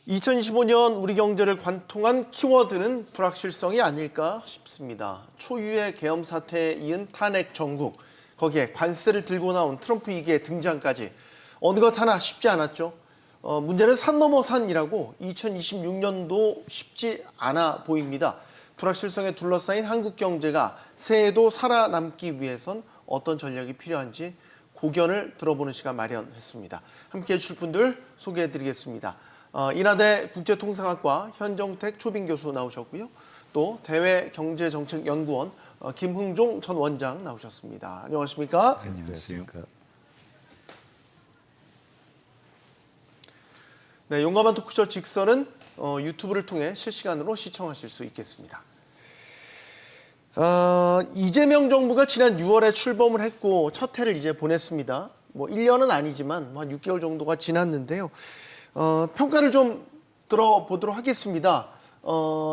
2025년 우리 경제를 관통한 키워드는 불확실성이 아닐까 싶습니다. 초유의 계엄 사태에 이은 탄핵 정국, 거기에 관세를 들고 나온 트럼프 2기의 등장까지 어느 것 하나 쉽지 않았죠. 문제는 산 넘어 산이라고 2026년도 쉽지 않아 보입니다. 불확실성에 둘러싸인 한국 경제가 새해에도 살아남기 위해선 어떤 전략이 필요한지 고견을 들어보는 시간 마련했습니다. 함께해 주실 분들 소개해드리겠습니다. 인하대 국제통상학과 현정택 초빙 교수 나오셨고요. 또 대외경제정책연구원 김흥종 전 원장 나오셨습니다. 안녕하십니까? 안녕하세요. 네, 용감한 토크쇼 직선은 유튜브를 통해 실시간으로 시청하실 수 있겠습니다. 이재명 정부가 지난 6월에 출범을 했고 첫 해를 이제 보냈습니다. 뭐 1년은 아니지만 한 6개월 정도가 지났는데요. 평가를 좀 들어보도록 하겠습니다.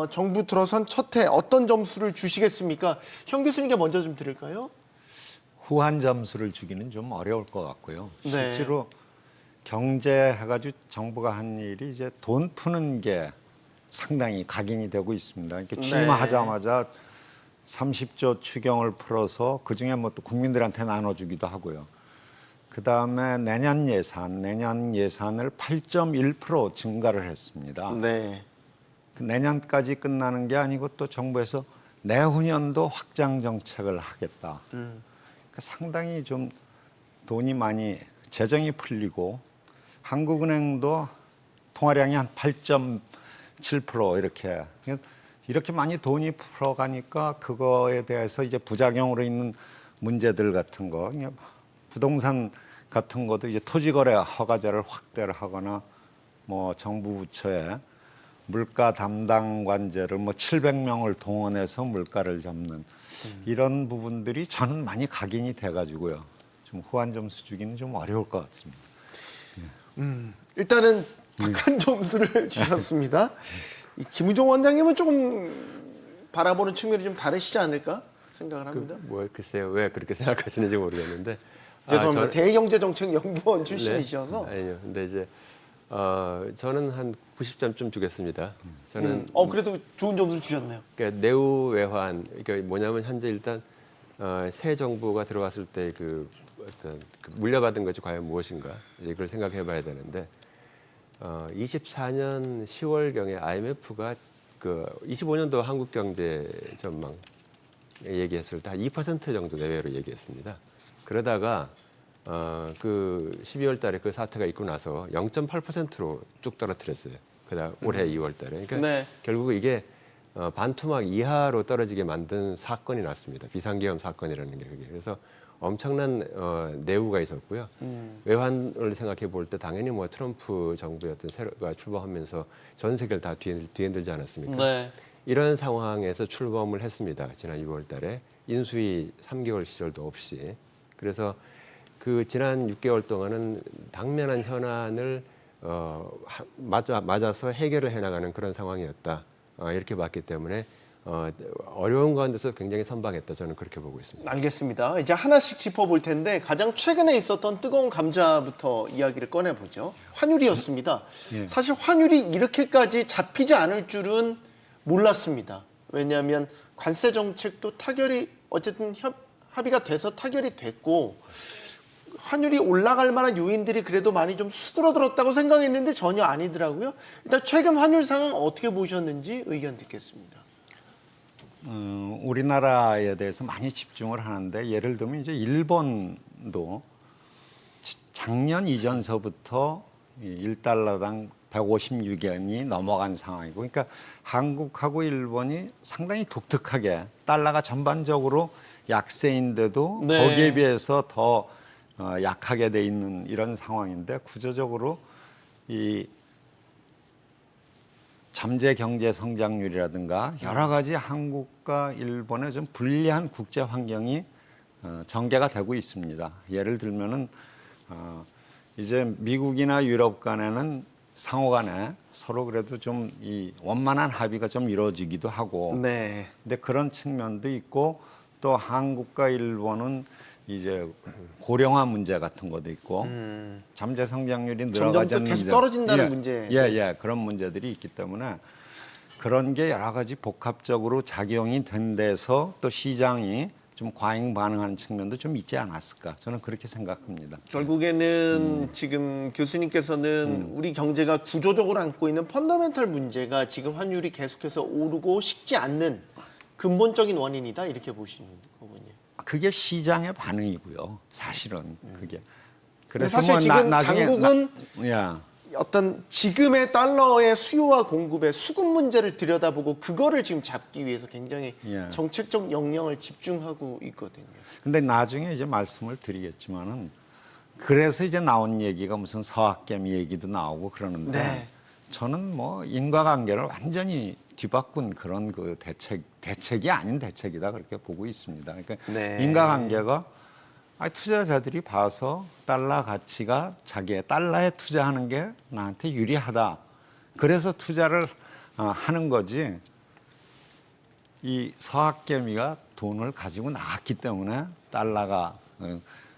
정부 들어선 첫 해 어떤 점수를 주시겠습니까? 현 교수님께 먼저 좀 들을까요? 후한 점수를 주기는 좀 어려울 것 같고요. 네. 실제로 경제 해가지고 정부가 한 일이 이제 돈 푸는 게 상당히 각인이 되고 있습니다. 그러니까 취임하자마자 30조 추경을 풀어서 그중에 뭐 또 국민들한테 나눠주기도 하고요. 그다음에 내년 예산을 8.1% 증가를 했습니다. 네. 내년까지 끝나는 게 아니고 또 정부에서 내후년도 확장 정책을 하겠다. 그러니까 상당히 좀 돈이 많이 재정이 풀리고 한국은행도 통화량이 한 8.7% 이렇게 많이 돈이 풀어가니까 그거에 대해서 이제 부작용으로 있는 문제들 같은 거, 부동산 같은 것도 이제 토지거래 허가제를 확대를 하거나 뭐 정부 부처에 물가 담당관제를 뭐 700명을 동원해서 물가를 잡는 이런 부분들이 저는 많이 각인이 돼가지고요. 좀 후한 점수 주기는 좀 어려울 것 같습니다. 일단은 박한 점수를 주셨습니다. 이 김우종 원장님은 조금 바라보는 측면이 좀 다르시지 않을까 생각을 합니다. 글쎄요. 왜 그렇게 생각하시는지 모르겠는데. 죄송합니다. 대경제정책연구원 출신이셔서. 네? 아니요. 근데 이제 저는 한 90점쯤 주겠습니다. 저는 그래도 좋은 점수를 주셨네요. 그러니까 내후외환, 그러니까 뭐냐면 현재 일단 새 정부가 들어왔을 때 어떤 물려받은 것이 과연 무엇인가 이걸 생각해봐야 되는데 24년 10월경에 IMF가 25년도 한국 경제 전망 얘기했을 때 한 2% 정도 내외로 얘기했습니다. 그러다가 12월 달에 그 사태가 있고 나서 0.8%로 쭉 떨어뜨렸어요. 그다음 올해 2월 달에. 그러니까 결국 이게 반토막 이하로 떨어지게 만든 사건이 났습니다. 비상계엄 사건이라는 게 그게. 그래서 엄청난 내후가 있었고요. 외환을 생각해 볼 때 당연히 뭐 트럼프 정부였던 새로가 출범하면서 전 세계를 다 뒤흔들지 않았습니까? 네. 이런 상황에서 출범을 했습니다. 지난 6월 달에 인수위 3개월 시절도 없이. 그래서 그 지난 6개월 동안은 당면한 현안을 맞아서 해결을 해나가는 그런 상황이었다. 이렇게 봤기 때문에 어려운 가운데서 굉장히 선방했다. 저는 그렇게 보고 있습니다. 알겠습니다. 이제 하나씩 짚어볼 텐데 가장 최근에 있었던 뜨거운 감자부터 이야기를 꺼내보죠. 환율이었습니다. 사실 환율이 이렇게까지 잡히지 않을 줄은 몰랐습니다. 왜냐하면 관세 정책도 타결이 어쨌든 합의가 돼서 타결이 됐고 환율이 올라갈 만한 요인들이 그래도 많이 좀 수그러들었다고 생각했는데 전혀 아니더라고요. 일단 최근 환율 상황 어떻게 보셨는지 의견 듣겠습니다. 우리나라에 대해서 많이 집중을 하는데 예를 들면 이제 일본도 작년 이전서부터 1달러당 156엔이 넘어간 상황이고, 그러니까 한국하고 일본이 상당히 독특하게 달러가 전반적으로 약세인데도 거기에 비해서 더 약하게 돼 있는 이런 상황인데, 구조적으로 이 잠재 경제 성장률이라든가 여러 가지 한국과 일본의 좀 불리한 국제 환경이 전개가 되고 있습니다. 예를 들면은 이제 미국이나 유럽 간에는 상호 간에 서로 그래도 좀 이 원만한 합의가 좀 이루어지기도 하고, 근데 그런 측면도 있고, 또 한국과 일본은 이제 고령화 문제 같은 것도 있고 잠재 성장률이 늘어가지 점점 않는 또 계속 문제. 떨어진다는 예, 문제. 예, 그런 문제들이 있기 때문에 그런 게 여러 가지 복합적으로 작용이 된 데서 또 시장이 좀 과잉 반응하는 측면도 좀 있지 않았을까 저는 그렇게 생각합니다. 결국에는 지금 교수님께서는 우리 경제가 구조적으로 안고 있는 펀더멘탈 문제가 지금 환율이 계속해서 오르고 식지 않는 근본적인 원인이다 이렇게 보시는 거군요. 그게 시장의 반응이고요. 사실은 그게. 근데 사실 지금 당국은 야. 어떤 지금의 달러의 수요와 공급의 수급 문제를 들여다보고 그거를 지금 잡기 위해서 굉장히 예. 정책적 역량을 집중하고 있거든요. 근데 나중에 이제 말씀을 드리겠지만은 그래서 이제 나온 얘기가 무슨 서학개미 얘기도 나오고 그러는데 네. 저는 뭐 인과관계를 완전히 뒤바꾼 그런 그 대책이 아닌 대책이다 그렇게 보고 있습니다. 그러니까 네. 인과관계가 투자자들이 봐서 달러 가치가 자기의 달러에 투자하는 게 나한테 유리하다. 그래서 투자를 하는 거지. 이 서학개미가 돈을 가지고 나갔기 때문에 달러가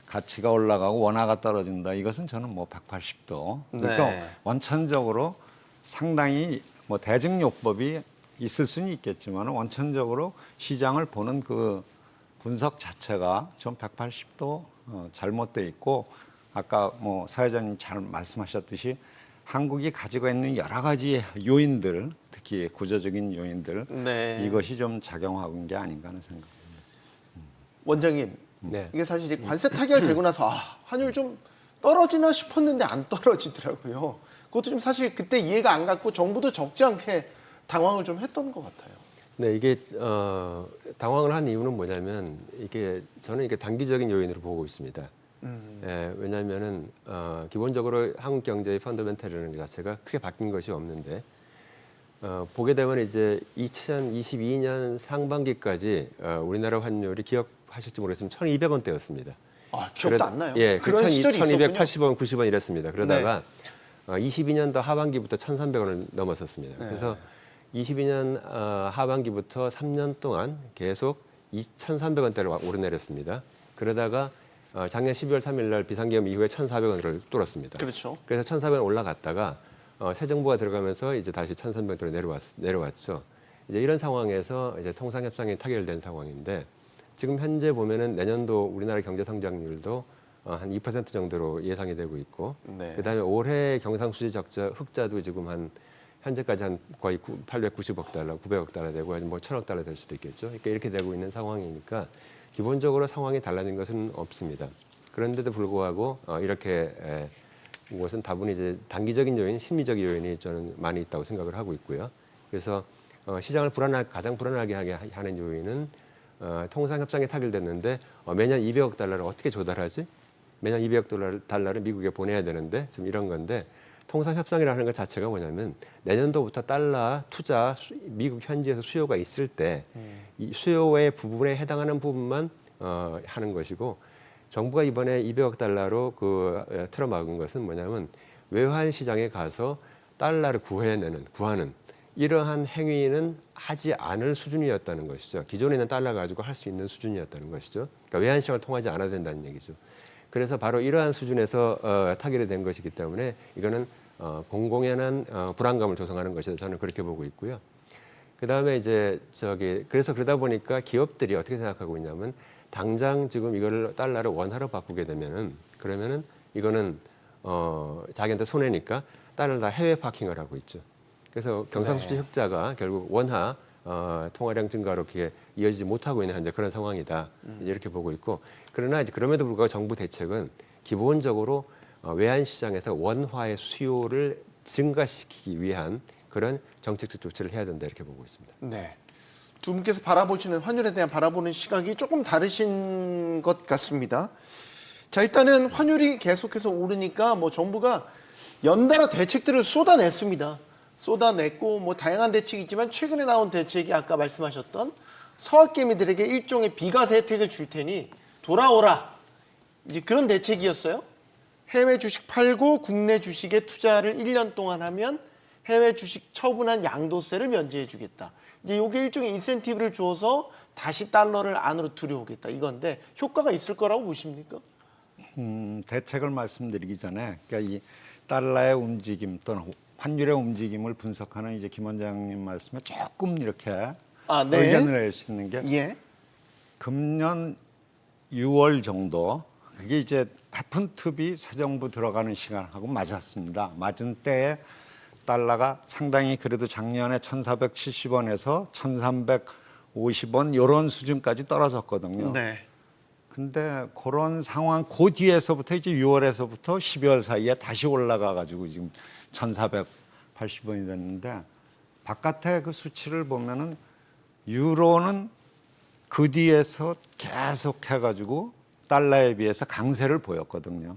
가치가 올라가고 원화가 떨어진다. 이것은 저는 뭐 180도. 그러니까 네. 원천적으로 상당히 뭐 대증요법이 있을 수는 있겠지만 원천적으로 시장을 보는 그 분석 자체가 좀 180도 잘못돼 있고 아까 뭐 사회자님 잘 말씀하셨듯이 한국이 가지고 있는 여러 가지 요인들, 특히 구조적인 요인들 네. 이것이 좀 작용하고 있는 게 아닌가 하는 생각입니다. 원장님, 네. 이게 사실 이제 관세 타결되고 나서 환율 좀 떨어지나 싶었는데 안 떨어지더라고요. 그것도 좀 사실 그때 이해가 안 갔고 정부도 적지 않게 당황을 좀 했던 것 같아요. 네, 이게 당황을 한 이유는 뭐냐면 저는 이게 단기적인 요인으로 보고 있습니다. 예, 왜냐하면은 기본적으로 한국 경제의 펀더멘털이라는 것 자체가 크게 바뀐 것이 없는데 보게 되면 이제 2022년 상반기까지 우리나라 환율이 기억하실지 모르겠지만 1,200원대였습니다. 아, 기억도 안 나요? 예, 그런 시절이 있었군요. 1,280원, 90원 이랬습니다. 그러다가 22년도 하반기부터 1,300원을 넘었었습니다. 네. 그래서 22년 하반기부터 3년 동안 계속 2,300원대를 오르내렸습니다. 그러다가 작년 12월 3일 날 비상계엄 이후에 1,400원을 뚫었습니다. 그렇죠. 그래서 1,400원 올라갔다가 새 정부가 들어가면서 이제 다시 1,300원대로 내려왔죠. 이제 이런 상황에서 이제 통상협상이 타결된 상황인데 지금 현재 보면은 내년도 우리나라 경제 성장률도 한 2% 정도로 예상이 되고 있고 네. 그다음에 올해 경상수지 적자 흑자도 지금 현재까지 한 거의 890억 달러, 900억 달러 되고 뭐 1,000억 달러 될 수도 있겠죠. 그러니까 이렇게 되고 있는 상황이니까 기본적으로 상황이 달라진 것은 없습니다. 그런데도 불구하고 이렇게 이것은 다분히 이제 단기적인 요인, 심리적 요인이 저는 많이 있다고 생각을 하고 있고요. 그래서 시장을 가장 불안하게 하는 요인은 통상협상이 타결됐는데 매년 200억 달러를 어떻게 조달하지? 매년 200억 달러를 미국에 보내야 되는데 지금 이런 건데 통상협상이라는 것 자체가 뭐냐면 내년도부터 달러 투자 미국 현지에서 수요가 있을 때 이 수요의 부분에 해당하는 부분만 하는 것이고 정부가 이번에 200억 달러로 틀어막은 것은 뭐냐면 외환 시장에 가서 달러를 구하는 이러한 행위는 하지 않을 수준이었다는 것이죠. 기존에 있는 달러 가지고 할 수 있는 수준이었다는 것이죠. 그러니까 외환 시장을 통하지 않아도 된다는 얘기죠. 그래서 바로 이러한 수준에서 타결이 된 것이기 때문에 이거는 공공연한 불안감을 조성하는 것이다. 저는 그렇게 보고 있고요. 그다음에 이제 그래서 그러다 보니까 기업들이 어떻게 생각하고 있냐면 당장 지금 이거를 달러를 원화로 바꾸게 되면은 그러면은 이거는 자기한테 손해니까 달러를 다 해외 파킹을 하고 있죠. 그래서 경상수지 흑자가 결국 원화 통화량 증가로 그게 이어지지 못하고 있는 현재 그런 상황이다. 이렇게 보고 있고 그러나 이제 그럼에도 불구하고 정부 대책은 기본적으로 외환 시장에서 원화의 수요를 증가시키기 위한 그런 정책적 조치를 해야 된다 이렇게 보고 있습니다. 네. 두 분께서 바라보시는 환율에 대한 바라보는 시각이 조금 다르신 것 같습니다. 자, 일단은 환율이 계속해서 오르니까 뭐 정부가 연달아 대책들을 쏟아냈습니다. 쏟아냈고 뭐 다양한 대책이 있지만 최근에 나온 대책이 아까 말씀하셨던 서학개미들에게 일종의 비과세 혜택을 줄 테니 돌아오라. 이제 그런 대책이었어요. 해외 주식 팔고 국내 주식에 투자를 1년 동안 하면 해외 주식 처분한 양도세를 면제해 주겠다. 이제 이게 일종의 인센티브를 줘서 다시 달러를 안으로 들여오겠다 이건데 효과가 있을 거라고 보십니까? 대책을 말씀드리기 전에 그러니까 이 달러의 움직임 또는 환율의 움직임을 분석하는 이제 김 원장님 말씀에 조금 이렇게 네. 의견을 낼 수 있는 게 예. 금년 6월 정도 그게 이제 해픈투비 새 정부 들어가는 시간하고 맞았습니다. 맞은 때에 달러가 상당히 그래도 작년에 1,470원에서 1,350원 이런 수준까지 떨어졌거든요. 네. 근데 그런 상황 그 뒤에서부터 이제 6월에서부터 12월 사이에 다시 올라가 가지고 지금 1,480원이 됐는데 바깥에 그 수치를 보면은 유로는 그 뒤에서 계속 해가지고 달러에 비해서 강세를 보였거든요.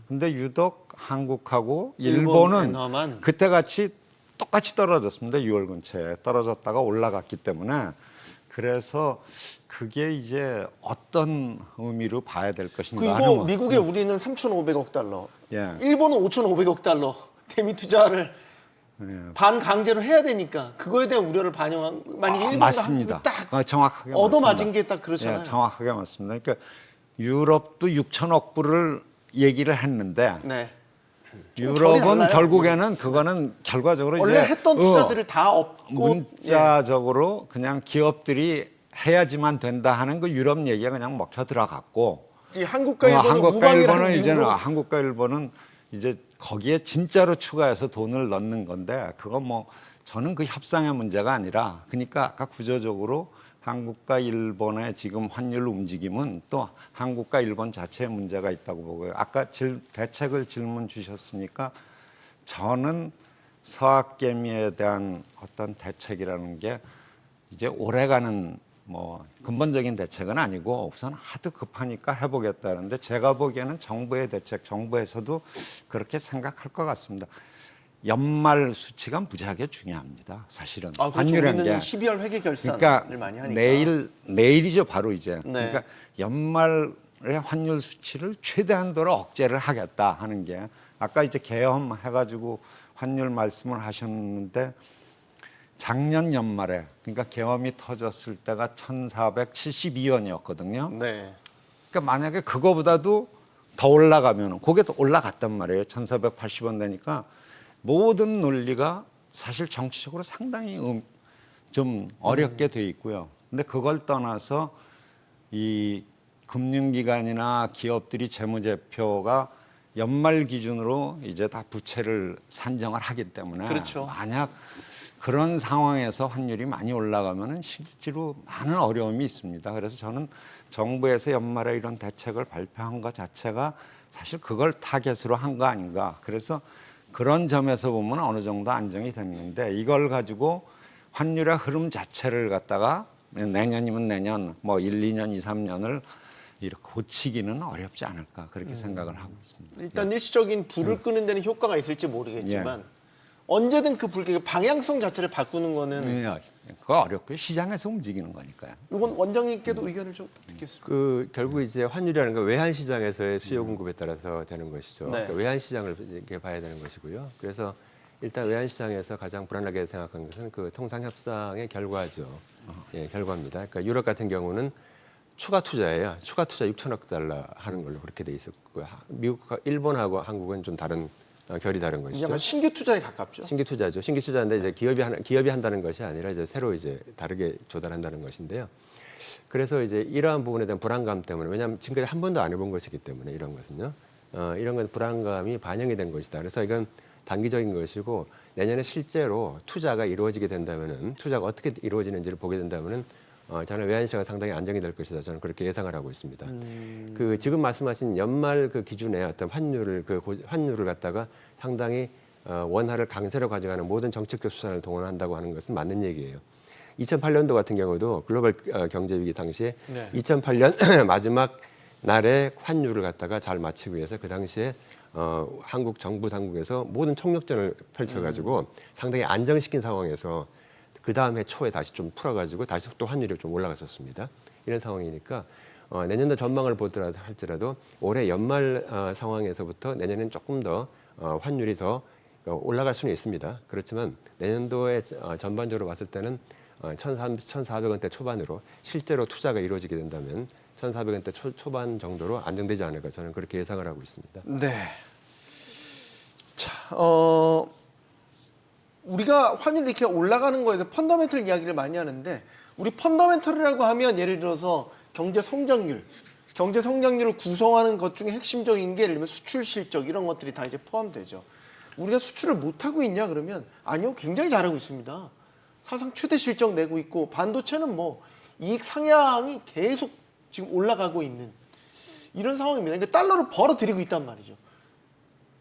근데 유독 한국하고 일본은 베트남만. 그때 같이 똑같이 떨어졌습니다. 6월 근처에 떨어졌다가 올라갔기 때문에 그래서 그게 이제 어떤 의미로 봐야 될 것인가 하는 그리고 거. 미국의 우리는 3,500억 달러, 예. 일본은 5,500억 달러 대미 투자를 반강제로 해야 되니까 그거에 대한 우려를 반영한 만약에 일본도 맞습니다. 한국이 딱 정확하게 얻어맞은 맞습니다. 게 딱 그렇잖아요. 예, 정확하게 맞습니다. 그러니까 유럽도 6천억 불을 얘기를 했는데 네. 좀 결이 유럽은 달라요. 결국에는 그거는 결과적으로 원래 이제 했던 투자들을 다 업고 문자적으로 그냥 기업들이 해야지만 된다 하는 그 유럽 얘기가 그냥 먹혀 들어갔고 이제 한국과 일본은 한국과 우방이라는 일본은 이제는 이유로 한국과 일본은 이제 거기에 진짜로 추가해서 돈을 넣는 건데 그거 뭐 저는 그 협상의 문제가 아니라 그러니까 아까 구조적으로 한국과 일본의 지금 환율 움직임은 또 한국과 일본 자체의 문제가 있다고 보고요. 아까 대책을 질문 주셨으니까 저는 서학개미에 대한 어떤 대책이라는 게 이제 오래가는 뭐 근본적인 대책은 아니고 우선 하도 급하니까 해보겠다는데 제가 보기에는 정부의 대책, 정부에서도 그렇게 생각할 것 같습니다. 연말 수치가 무지하게 중요합니다. 사실은 그렇죠. 환율이라는 우리는 게 12월 회계 결산을 그러니까 많이 하니까 내일이죠 바로 이제. 네. 그러니까 연말의 환율 수치를 최대한도로 억제를 하겠다 하는 게 아까 이제 계엄해가지고 환율 말씀을 하셨는데 작년 연말에 그러니까 계엄이 터졌을 때가 1,472원이었거든요. 네. 그러니까 만약에 그거보다도 더 올라가면 그게 더 올라갔단 말이에요. 1,480원 되니까 모든 논리가 사실 정치적으로 상당히 좀 어렵게 돼 있고요. 근데 그걸 떠나서 이 금융기관이나 기업들이 재무제표가 연말 기준으로 이제 다 부채를 산정을 하기 때문에 그렇죠. 만약 그런 상황에서 환율이 많이 올라가면은 실제로 많은 어려움이 있습니다. 그래서 저는 정부에서 연말에 이런 대책을 발표한 것 자체가 사실 그걸 타겟으로 한 거 아닌가. 그래서 그런 점에서 보면 어느 정도 안정이 됐는데 이걸 가지고 환율의 흐름 자체를 갖다가 내년이면 내년 뭐 1, 2년, 2, 3년을 이렇게 고치기는 어렵지 않을까 그렇게 생각을 하고 있습니다. 일단 일시적인 불을 끄는 데는 효과가 있을지 모르겠지만 언제든 그 불, 방향성 자체를 바꾸는 거는 그거 어렵고요. 시장에서 움직이는 거니까요. 이건 원장님께도 의견을 좀 듣겠습니다. 그 결국 이제 환율이라는 건 외환 시장에서의 수요 공급에 따라서 되는 것이죠. 네. 그러니까 외환 시장을 이렇게 봐야 되는 것이고요. 그래서 일단 외환 시장에서 가장 불안하게 생각하는 것은 그 통상 협상의 결과죠. 예, 결과입니다. 그러니까 유럽 같은 경우는 추가 투자예요. 추가 투자 6천억 달러 하는 걸로 그렇게 돼 있었고요. 미국과 일본하고 한국은 좀 다른 결이 다른 것이죠. 약간 신규 투자에 가깝죠. 신규 투자죠. 신규 투자인데 이제 기업이 한다는 것이 아니라 이제 새로 이제 다르게 조달한다는 것인데요. 그래서 이제 이러한 부분에 대한 불안감 때문에 왜냐하면 지금까지 한 번도 안 해본 것이기 때문에 이런 것은요. 이런 건 불안감이 반영이 된 것이다. 그래서 이건 단기적인 것이고 내년에 실제로 투자가 이루어지게 된다면은 투자가 어떻게 이루어지는지를 보게 된다면은 저는 외환 시장이 상당히 안정이 될 것이다. 저는 그렇게 예상을 하고 있습니다. 그 지금 말씀하신 연말 그 기준의 어떤 환율을 갖다가 상당히 원화를 강세로 가져가는 모든 정책적 수단을 동원한다고 하는 것은 맞는 얘기예요. 2008년도 같은 경우도 글로벌 경제 위기 당시에 2008년 마지막 날에 환율을 갖다가 잘 맞추기 위해서 그 당시에 한국 정부 당국에서 모든 총력전을 펼쳐가지고 상당히 안정시킨 상황에서 그 다음 해 초에 다시 좀 풀어가지고 다시 또 환율이 좀 올라갔었습니다. 이런 상황이니까 내년도 전망을 보더라도 할지라도 올해 연말 상황에서부터 내년엔 조금 더 환율이 더 올라갈 수는 있습니다. 그렇지만 내년도에 전반적으로 봤을 때는 1,400원대 초반으로 실제로 투자가 이루어지게 된다면 1,400원대 초반 정도로 안정되지 않을까 저는 그렇게 예상을 하고 있습니다. 네. 자, 우리가 환율이 이렇게 올라가는 거에 대해서 펀더멘털 이야기를 많이 하는데 우리 펀더멘털이라고 하면 예를 들어서 경제 성장률을 구성하는 것 중에 핵심적인 게 예를 들면 수출 실적 이런 것들이 다 이제 포함되죠. 우리가 수출을 못 하고 있냐 그러면 아니요, 굉장히 잘하고 있습니다. 사상 최대 실적 내고 있고 반도체는 뭐 이익 상향이 계속 지금 올라가고 있는 이런 상황입니다. 그러니까 달러를 벌어들이고 있단 말이죠.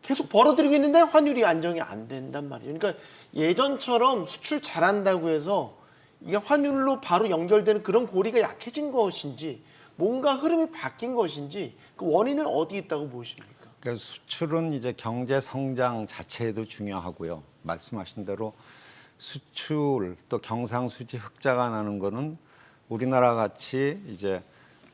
계속 벌어들이고 있는데 환율이 안정이 안 된단 말이죠. 그러니까 예전처럼 수출 잘한다고 해서 이게 환율로 바로 연결되는 그런 고리가 약해진 것인지 뭔가 흐름이 바뀐 것인지 그 원인은 어디에 있다고 보십니까? 그러니까 수출은 이제 경제 성장 자체에도 중요하고요. 말씀하신 대로 수출 또 경상수지 흑자가 나는 거는 우리나라 같이 이제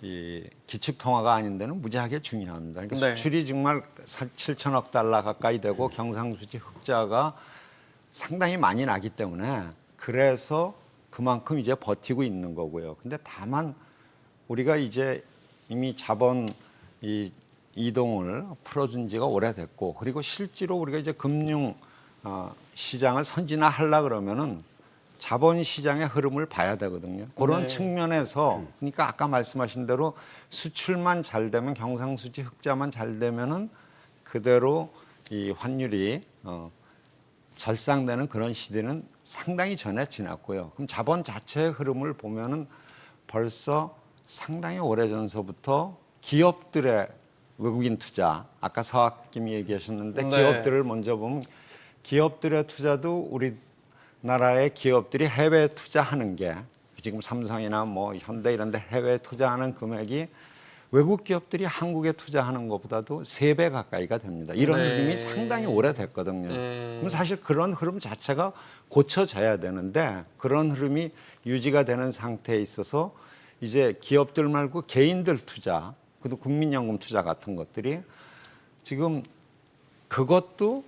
이 기축 통화가 아닌 데는 무지하게 중요합니다. 그러니까 네. 수출이 정말 7천억 달러 가까이 되고 경상수지 흑자가 상당히 많이 나기 때문에 그래서 그만큼 이제 버티고 있는 거고요. 근데 다만 우리가 이제 이미 자본 이동을 풀어준 지가 오래됐고 그리고 실제로 우리가 이제 금융 시장을 선진화하려 그러면은 자본 시장의 흐름을 봐야 되거든요. 그런 네. 측면에서 그러니까 아까 말씀하신 대로 수출만 잘 되면 경상수지 흑자만 잘 되면은 그대로 이 환율이 절상되는 그런 시대는 상당히 전에 지났고요. 그럼 자본 자체의 흐름을 보면은 벌써 상당히 오래전서부터 기업들의 외국인 투자, 아까 서학김이 얘기하셨는데 네. 기업들을 먼저 보면 기업들의 투자도 우리나라의 기업들이 해외 투자하는 게 지금 삼성이나 뭐 현대 이런 데 해외 투자하는 금액이 외국 기업들이 한국에 투자하는 것보다도 3배 가까이가 됩니다. 이런 네. 흐름이 상당히 오래됐거든요. 그럼 사실 그런 흐름 자체가 고쳐져야 되는데 그런 흐름이 유지가 되는 상태에 있어서 이제 기업들 말고 개인들 투자, 그리고 국민연금 투자 같은 것들이 지금 그것도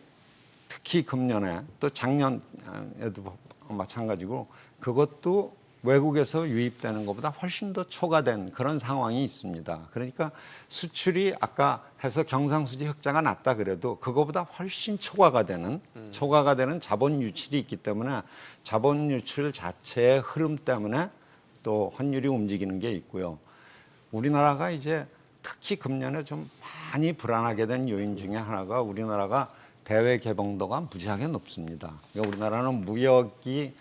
특히 금년에 또 작년에도 마찬가지고 그것도 외국에서 유입되는 것보다 훨씬 더 초과된 그런 상황이 있습니다. 그러니까 수출이 아까 해서 경상수지 흑자가 났다 그래도 그거보다 훨씬 초과가 되는 자본 유출이 있기 때문에 자본 유출 자체의 흐름 때문에 또 환율이 움직이는 게 있고요. 우리나라가 이제 특히 금년에 좀 많이 불안하게 된 요인 중에 하나가 우리나라가 대외 개방도가 무지하게 높습니다. 그러니까 우리나라는 무역이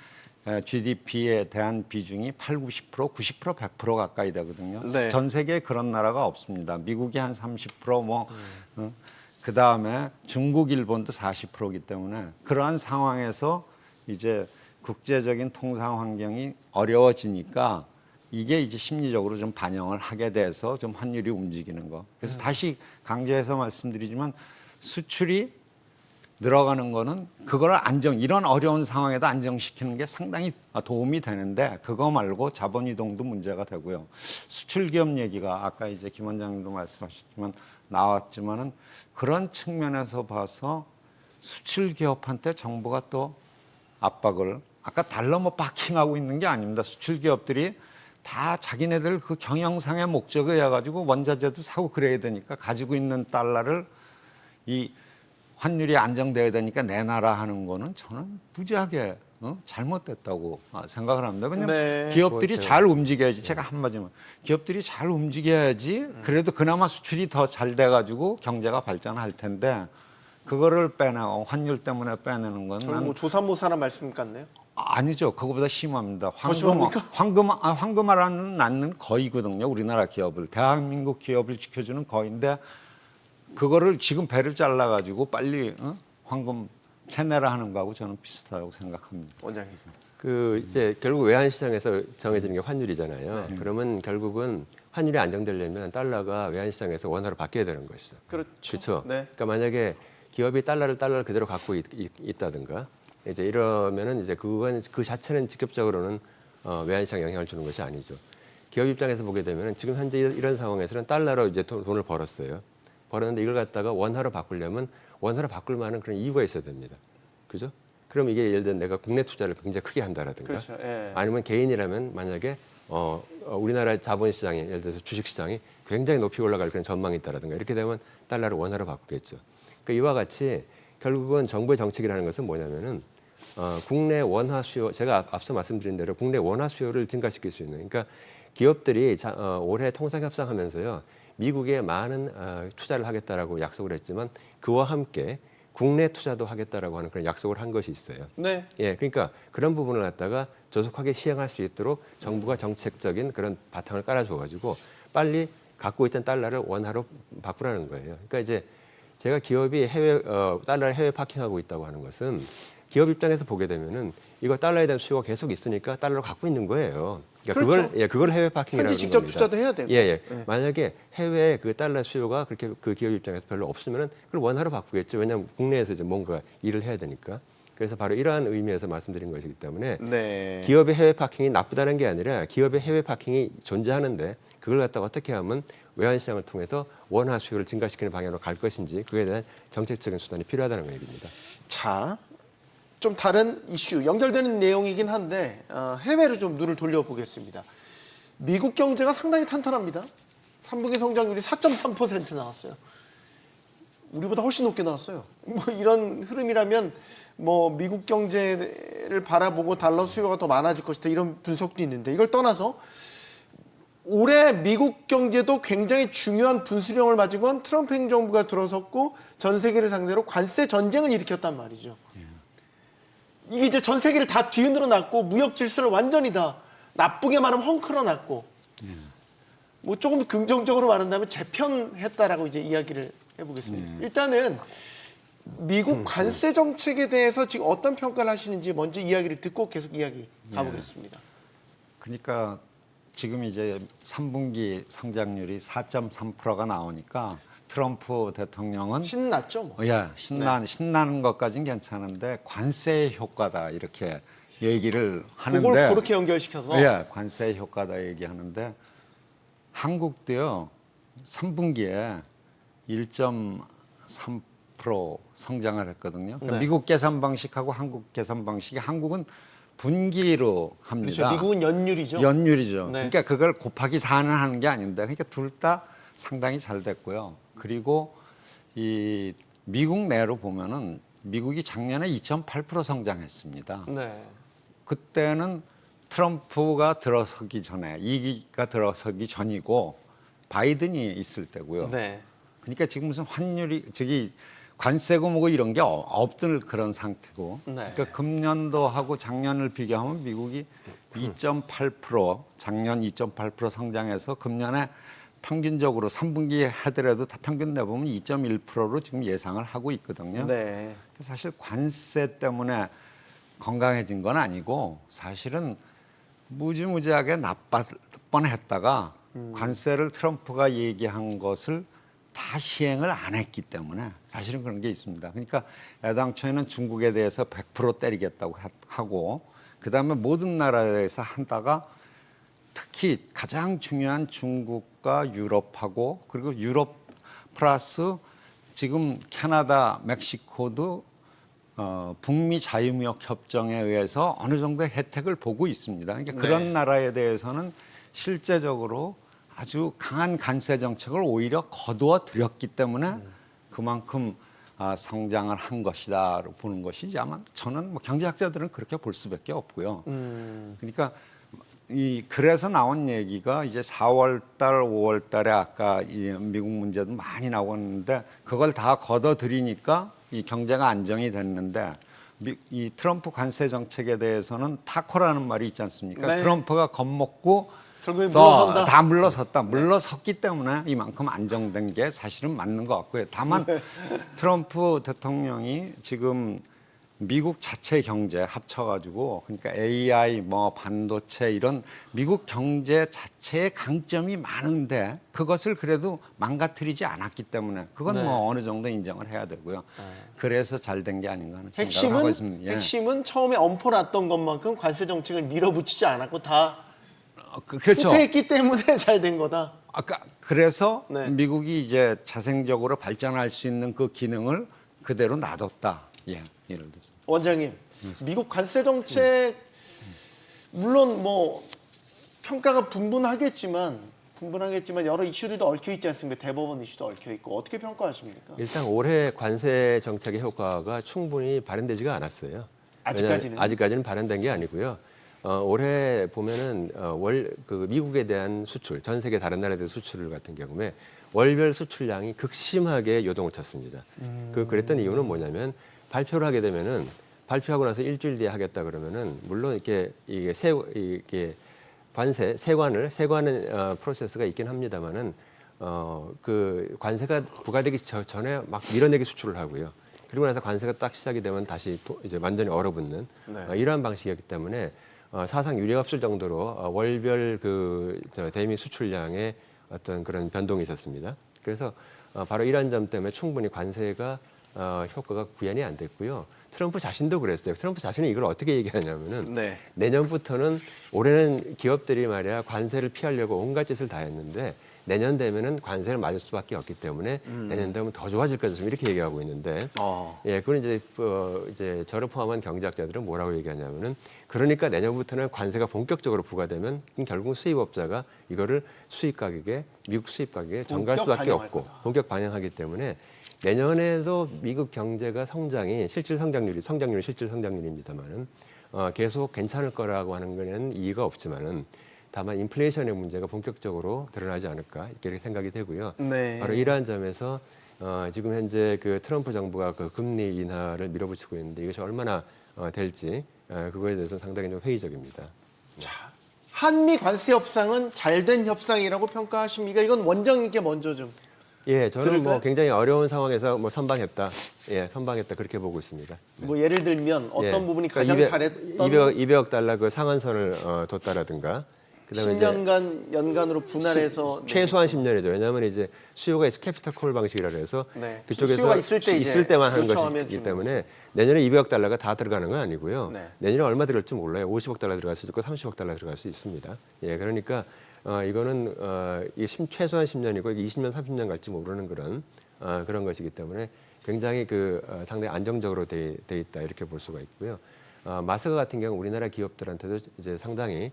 GDP에 대한 비중이 80, 90%, 90%, 100% 가까이 되거든요. 네. 전 세계에 그런 나라가 없습니다. 미국이 한 30%, 그 다음에 중국, 일본도 40%이기 때문에 그러한 상황에서 이제 국제적인 통상 환경이 어려워지니까 이게 이제 심리적으로 좀 반영을 하게 돼서 좀 환율이 움직이는 거. 그래서 다시 강조해서 말씀드리지만 수출이 늘어가는 거는 그걸 이런 어려운 상황에도 안정시키는 게 상당히 도움이 되는데 그거 말고 자본 이동도 문제가 되고요. 수출 기업 얘기가 아까 이제 김 원장님도 말씀하셨지만 나왔지만은 그런 측면에서 봐서 수출 기업한테 정부가 또 압박을 아까 달러 뭐 바킹하고 있는 게 아닙니다. 수출 기업들이 다 자기네들 그 경영상의 목적에 의해 가지고 원자재도 사고 그래야 되니까 가지고 있는 달러를 이 환율이 안정돼야 되니까 내놔라 하는 거는 저는 무지하게 잘못됐다고 생각을 합니다. 왜냐하면 네. 기업들이 그렇죠. 잘 움직여야지. 제가 한마디만 기업들이 잘 움직여야지. 그래도 그나마 수출이 더 잘 돼가지고 경제가 발전할 텐데 그거를 환율 때문에 빼내는 건 저는 뭐 조삼모사나 말씀 같네요. 아니죠. 그거보다 심합니다. 더 심합니까? 황금알은 낳는 거이거든요. 우리나라 기업을. 대한민국 기업을 지켜주는 거인데 그거를 지금 배를 잘라가지고 빨리 황금 캐내라 하는 거하고 저는 비슷하다고 생각합니다. 원장님. 그 이제 결국 외환 시장에서 정해지는 게 환율이잖아요. 그러면 결국은 환율이 안정되려면 달러가 외환 시장에서 원화로 바뀌어야 되는 것이죠. 그렇죠. 그렇죠. 네. 그러니까 만약에 기업이 달러를 그대로 갖고 있다든가 이제 이러면은 이제 그건 그 자체는 직접적으로는 외환 시장 영향을 주는 것이 아니죠. 기업 입장에서 보게 되면은 지금 현재 이런 상황에서는 달러로 이제 돈을 벌었어요. 벌었는데 이걸 갖다가 원화로 바꾸려면 원화로 바꿀 만한 그런 이유가 있어야 됩니다. 그죠? 그럼 이게 예를 들어 내가 국내 투자를 굉장히 크게 한다라든가 그렇죠. 예. 아니면 개인이라면 만약에 우리나라 자본시장이 예를 들어서 주식시장이 굉장히 높이 올라갈 그런 전망이 있다라든가 이렇게 되면 달러를 원화로 바꾸겠죠. 그러니까 이와 같이 결국은 정부의 정책이라는 것은 뭐냐면은 국내 원화 수요, 제가 앞서 말씀드린 대로 국내 원화 수요를 증가시킬 수 있는, 그러니까 기업들이 올해 통상 협상하면서요 미국에 많은 투자를 하겠다라고 약속을 했지만 그와 함께 국내 투자도 하겠다라고 하는 그런 약속을 한 것이 있어요. 네. 예, 그러니까 그런 부분을 갖다가 조속하게 시행할 수 있도록 정부가 정책적인 그런 바탕을 깔아줘가지고 빨리 갖고 있던 달러를 원화로 바꾸라는 거예요. 그러니까 이제 제가 기업이 달러를 해외 파킹하고 있다고 하는 것은 기업 입장에서 보게 되면은 이거 달러에 대한 수요가 계속 있으니까 달러를 갖고 있는 거예요. 그러니까 그렇죠. 그걸 해외 파킹이라고 현지 직접 겁니다. 투자도 해야 되고. 예. 네. 만약에 해외 그 달러 수요가 그렇게 그 기업 입장에서 별로 없으면은 그걸 원화로 바꾸겠죠. 왜냐하면 국내에서 이제 뭔가 일을 해야 되니까. 그래서 바로 이러한 의미에서 말씀드린 것이기 때문에 네. 기업의 해외 파킹이 나쁘다는 게 아니라 기업의 해외 파킹이 존재하는데 그걸 갖다가 어떻게 하면 외환 시장을 통해서 원화 수요를 증가시키는 방향으로 갈 것인지 그에 대한 정책적인 수단이 필요하다는 얘기입니다. 자, 좀 다른 이슈, 연결되는 내용이긴 한데 해외로 좀 눈을 돌려보겠습니다. 미국 경제가 상당히 탄탄합니다. 3분기 성장률이 4.3% 나왔어요. 우리보다 훨씬 높게 나왔어요. 뭐 이런 흐름이라면 뭐 미국 경제를 바라보고 달러 수요가 더 많아질 것이다 이런 분석도 있는데 이걸 떠나서 올해 미국 경제도 굉장히 중요한 분수령을 맞은 건 트럼프 행정부가 들어섰고 전 세계를 상대로 관세 전쟁을 일으켰단 말이죠. 이게 이제 전 세계를 다 뒤흔들어 놨고 무역 질서를 완전히 다 나쁘게 말하면 헝클어 놨고 뭐 조금 긍정적으로 말한다면 재편했다라고 이제 이야기를 해보겠습니다. 일단은 미국 관세 정책에 대해서 지금 어떤 평가를 하시는지 먼저 이야기를 듣고 계속 이야기 가보겠습니다. 그러니까 지금 이제 3분기 성장률이 4.3%가 나오니까 트럼프 대통령은 신났죠, 뭐. 신나는 것까지는 괜찮은데 관세 효과다 이렇게 얘기를 하는데 그걸 그렇게 연결시켜서 관세 효과다 얘기하는데 한국도요 3분기에 1.3% 성장을 했거든요. 그러니까 미국 계산 방식하고 한국 계산 방식이 한국은 분기로 합니다. 그렇죠. 미국은 연율이죠. 연율이죠. 네. 그러니까 그걸 곱하기 4는 하는 게 아닌데 그러니까 둘 다 상당히 잘 됐고요. 그리고 이 미국 내로 보면은 미국이 작년에 2.8% 성장했습니다. 네. 그때는 트럼프가 들어서기 전에 이기가 들어서기 전이고 바이든이 있을 때고요. 네. 그러니까 지금 무슨 환율이 관세고 뭐고 이런 게 없던 그런 상태고. 네. 그러니까 금년도하고 작년을 비교하면 미국이 2.8% 작년 2.8% 성장해서 금년에 평균적으로 3분기 하더라도 다 평균 내보면 2.1%로 지금 예상을 하고 있거든요. 네. 사실 관세 때문에 건강해진 건 아니고 사실은 무지무지하게 나빴을 뻔했다가 관세를 트럼프가 얘기한 것을 다 시행을 안 했기 때문에 사실은 그런 게 있습니다. 그러니까 애당초에는 중국에 대해서 100% 때리겠다고 하고 그다음에 모든 나라에 대해서 한다가 특히 가장 중요한 중국과 유럽하고 그리고 유럽 플러스 지금 캐나다, 멕시코도 북미 자유무역 협정에 의해서 어느 정도의 혜택을 보고 있습니다. 그러니까 그런 나라에 대해서는 실제적으로 아주 강한 관세 정책을 오히려 거두어 들였기 때문에 그만큼 성장을 한 것이다 보는 것이지 아마 저는 뭐 경제학자들은 그렇게 볼 수밖에 없고요. 그러니까 그래서 나온 얘기가 이제 4월 달, 5월 달에 아까 이 미국 문제도 많이 나왔는데 그걸 다 걷어들이니까 이 경제가 안정이 됐는데 이 트럼프 관세 정책에 대해서는 타코라는 말이 있지 않습니까? 네. 트럼프가 겁먹고 결국에 물러선다. 다 물러섰다. 물러섰기 때문에 이만큼 안정된 게 사실은 맞는 것 같고요. 다만 트럼프 대통령이 지금 미국 자체 경제 합쳐가지고 그러니까 AI, 뭐 반도체 이런 미국 경제 자체의 강점이 많은데 그것을 그래도 망가뜨리지 않았기 때문에 그건 뭐 어느 정도 인정을 해야 되고요. 그래서 잘 된 게 아닌가 하는 생각을 하고 있습니다. 핵심은 처음에 엄포놨던 것만큼 관세 정책을 밀어붙이지 않았고 다 그렇죠. 후퇴했기 때문에 잘 된 거다. 아까 그래서 네. 미국이 이제 자생적으로 발전할 수 있는 그 기능을 그대로 놔뒀다. 예를 들어서. 원장님, 미국 관세 정책 물론 뭐 평가가 분분하겠지만 여러 이슈들도 얽혀 있지 않습니까? 대법원 이슈도 얽혀 있고 어떻게 평가하십니까? 일단 올해 관세 정책의 효과가 충분히 발현되지가 않았어요. 아직까지는 발현된 게 아니고요. 올해 보면은 그 미국에 대한 수출, 전 세계 다른 나라에 대한 수출 같은 경우에 월별 수출량이 극심하게 요동을 쳤습니다. 그랬던 이유는 뭐냐면 발표를 하게 되면은 발표하고 나서 일주일 뒤에 하겠다 그러면은 물론 이게 관세 세관은 프로세스가 있긴 합니다만은 그 관세가 부과되기 전에 막 밀어내기 수출을 하고요. 그리고 나서 관세가 딱 시작이 되면 다시 이제 완전히 얼어붙는 이러한 방식이었기 때문에 사상 유례가 없을 정도로 월별 대미 수출량의 어떤 그런 변동이 있었습니다. 그래서 바로 이러한 점 때문에 충분히 관세가 효과가 구현이 안 됐고요. 트럼프 자신도 그랬어요. 트럼프 자신은 이걸 어떻게 얘기하냐면은 내년부터는 올해는 기업들이 말이야 관세를 피하려고 온갖 짓을 다 했는데 내년 되면은 관세를 맞을 수밖에 없기 때문에 내년 되면 더 좋아질 것이다 이렇게 얘기하고 있는데 예, 그건 이제 저를 포함한 경제학자들은 뭐라고 얘기하냐면은 그러니까 내년부터는 관세가 본격적으로 부과되면 결국 수입업자가 이거를 수입 가격에 미국 수입 가격에 전가할 수밖에 없고 본격 반영하기 때문에 내년에도 미국 경제가 실질 성장률입니다만은 계속 괜찮을 거라고 하는 거는 이의가 없지만은 다만 인플레이션의 문제가 본격적으로 드러나지 않을까 이렇게 생각이 되고요. 바로 이러한 점에서 지금 현재 그 트럼프 정부가 그 금리 인하를 밀어붙이고 있는데 이것이 얼마나 될지 그거에 대해서 상당히 좀 회의적입니다. 자, 한미 관세 협상은 잘된 협상이라고 평가하십니까? 이건 원장님께 먼저 좀. 예, 저는 들을까요? 뭐 굉장히 어려운 상황에서 뭐 선방했다. 예, 선방했다 그렇게 보고 있습니다. 뭐 예를 들면 어떤 부분이 가장 200, 잘했던 200억 달러 그 상한선을 뒀다라든가 그다음에 10년간 연간으로 분할해서 최소한 10년이죠. 왜냐하면 이제 수요가 캐피탈 콜 방식이라 해서 그쪽에서 수요가 있을 때만 하는 요청하면 것이기 때문에 내년에 200억 달러가 다 들어가는 건 아니고요. 네. 내년에 얼마 들어갈지 몰라요. 50억 달러 들어갈 수 있고 30억 달러 들어갈 수 있습니다. 예, 그러니까 이거는 이게 최소한 10년이고 이게 20년, 30년 갈지 모르는 그런 것이기 때문에 굉장히 상당히 안정적으로 돼 있다 이렇게 볼 수가 있고요. 마스크 같은 경우 우리나라 기업들한테도 이제 상당히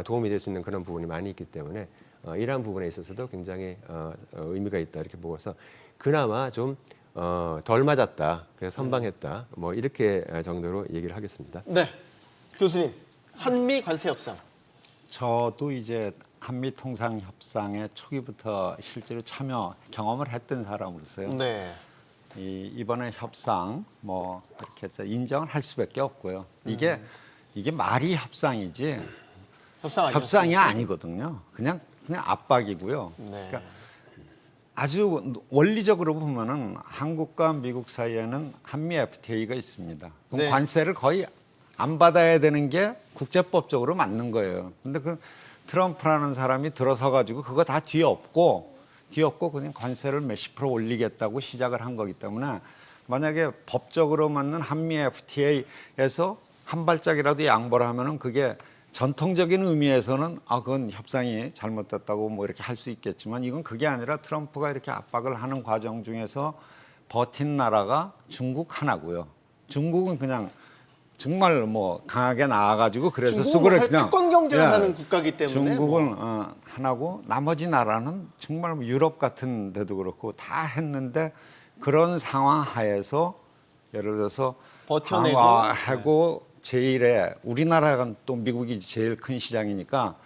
도움이 될 수 있는 그런 부분이 많이 있기 때문에 이러한 부분에 있어서도 굉장히 의미가 있다 이렇게 보고서 그나마 좀 덜 맞았다, 그래서 선방했다, 뭐 이렇게 정도로 얘기를 하겠습니다. 네, 교수님 한미 관세 협상. 저도 이제 한미 통상 협상에 초기부터 실제로 참여 경험을 했던 사람으로서요. 이번에 협상 뭐 이렇게 해서 인정을 할 수밖에 없고요. 이게 말이 협상이지 협상이 아니거든요. 그냥 압박이고요. 그러니까 아주 원리적으로 보면은 한국과 미국 사이에는 한미 FTA가 있습니다. 그럼 관세를 거의 안 받아야 되는 게 국제법적으로 맞는 거예요. 근데 그 트럼프라는 사람이 들어서 가지고 그거 다 뒤엎고 그냥 관세를 몇십 프로 올리겠다고 시작을 한 거기 때문에 만약에 법적으로 맞는 한미 FTA에서 한 발짝이라도 양보를 하면은 그게 전통적인 의미에서는 그건 협상이 잘못됐다고 뭐 이렇게 할 수 있겠지만 이건 그게 아니라 트럼프가 이렇게 압박을 하는 과정 중에서 버틴 나라가 중국 하나고요. 중국은 그냥 정말 뭐 강하게 나와가지고 그래서 수그를 그냥 패권 경쟁을 하는 국가이기 때문에 중국은 하나고 나머지 나라는 정말 유럽 같은 데도 그렇고 다 했는데 그런 상황 하에서 예를 들어서 버텨내고 하고 우리나라가 또 미국이 제일 큰 시장이니까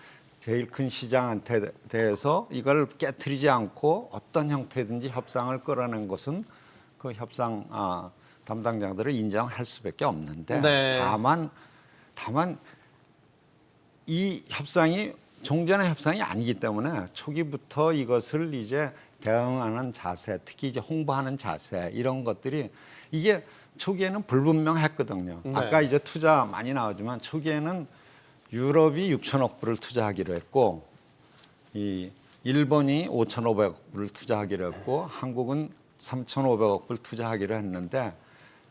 제일 큰 시장한테 대해서 이걸 깨트리지 않고 어떤 형태든지 협상을 끌어낸 것은 그 협상 담당자들을 인정할 수밖에 없는데 다만 이 협상이 종전의 협상이 아니기 때문에 초기부터 이것을 이제 대응하는 자세, 특히 이제 홍보하는 자세 이런 것들이 이게 초기에는 불분명했거든요. 아까 이제 투자 많이 나오지만 초기에는 유럽이 6천억 불을 투자하기로 했고 이 일본이 5,500억 불을 투자하기로 했고 한국은 3,500억 불 투자하기로 했는데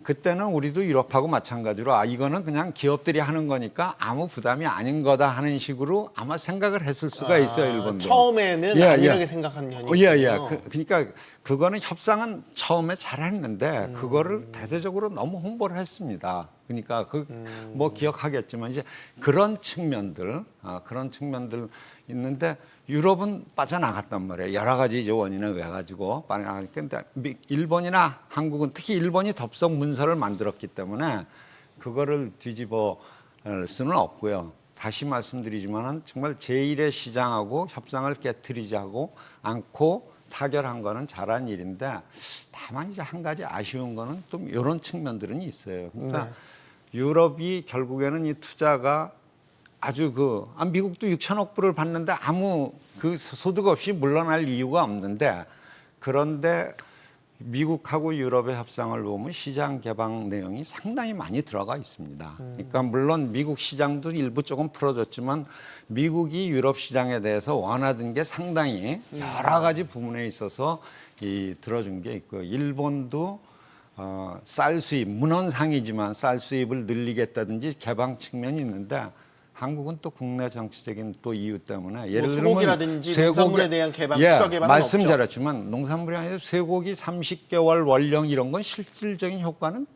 그때는 우리도 유럽하고 마찬가지로 이거는 그냥 기업들이 하는 거니까 아무 부담이 아닌 거다 하는 식으로 아마 생각을 했을 수가 있어요, 일본도. 처음에는 아니라게 생각한 현이. 그러니까 그거는 협상은 처음에 잘했는데 그거를 대대적으로 너무 홍보를 했습니다. 그러니까 뭐 기억하겠지만 이제 그런 측면들 있는데 유럽은 빠져나갔단 말이에요. 여러 가지 이제 원인에 의해 가지고 빠져나가니까 근데 일본이나 한국은 특히 일본이 덥석 문서를 만들었기 때문에 그거를 뒤집어 수는 없고요. 다시 말씀드리지만은 정말 제1의 시장하고 협상을 깨트리지 않고 타결한 거는 잘한 일인데 다만 이제 한 가지 아쉬운 거는 또 이런 측면들은 있어요. 그러니까 유럽이 결국에는 이 투자가 아주 미국도 6천억 불을 받는데 아무 그 소득 없이 물러날 이유가 없는데 그런데 미국하고 유럽의 협상을 보면 시장 개방 내용이 상당히 많이 들어가 있습니다. 그러니까 물론 미국 시장도 일부 조금 풀어줬지만 미국이 유럽 시장에 대해서 원하던 게 상당히 여러 가지 부분에 있어서 들어준 게 있고 일본도 쌀 수입, 문헌상이지만 쌀 수입을 늘리겠다든지 개방 측면이 있는데 한국은 또 국내 정치적인 또 이유 때문에 예를 들면 소고기라든지 농산물에 대한 개방, 추가 개방은 말씀 없죠. 잘했지만 농산물이 아니라 쇠고기 30개월 원령 이런 건 실질적인 효과는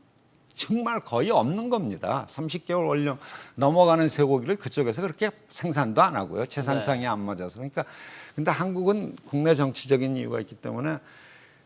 정말 거의 없는 겁니다. 30개월 원령 넘어가는 쇠고기를 그쪽에서 그렇게 생산도 안 하고요. 채산상이 안 맞아서. 그러니까 근데 한국은 국내 정치적인 이유가 있기 때문에